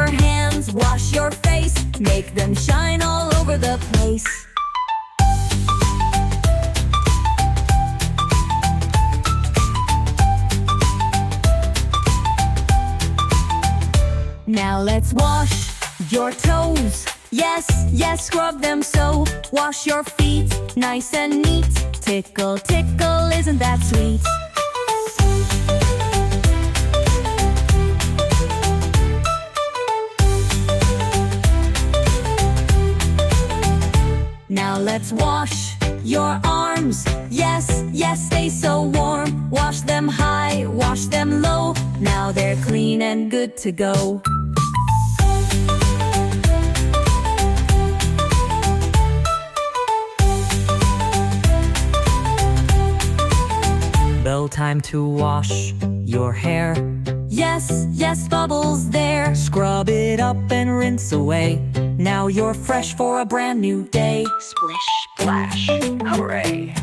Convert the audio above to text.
your hands, wash your face, make them shine all over the place. Now let's wash your toes. Yes, yes, scrub them so. Wash your feet, nice and neat. Tickle, tickle, isn't that sweet? Now let's wash your arms. Yes, yes, stay so warm. Wash them high, wash them low. Now they're clean and good to go. No time to wash your hair. Yes, yes, bubbles there. Scrub it up and rinse away. Now you're fresh for a brand new day. Splish, splash, hooray!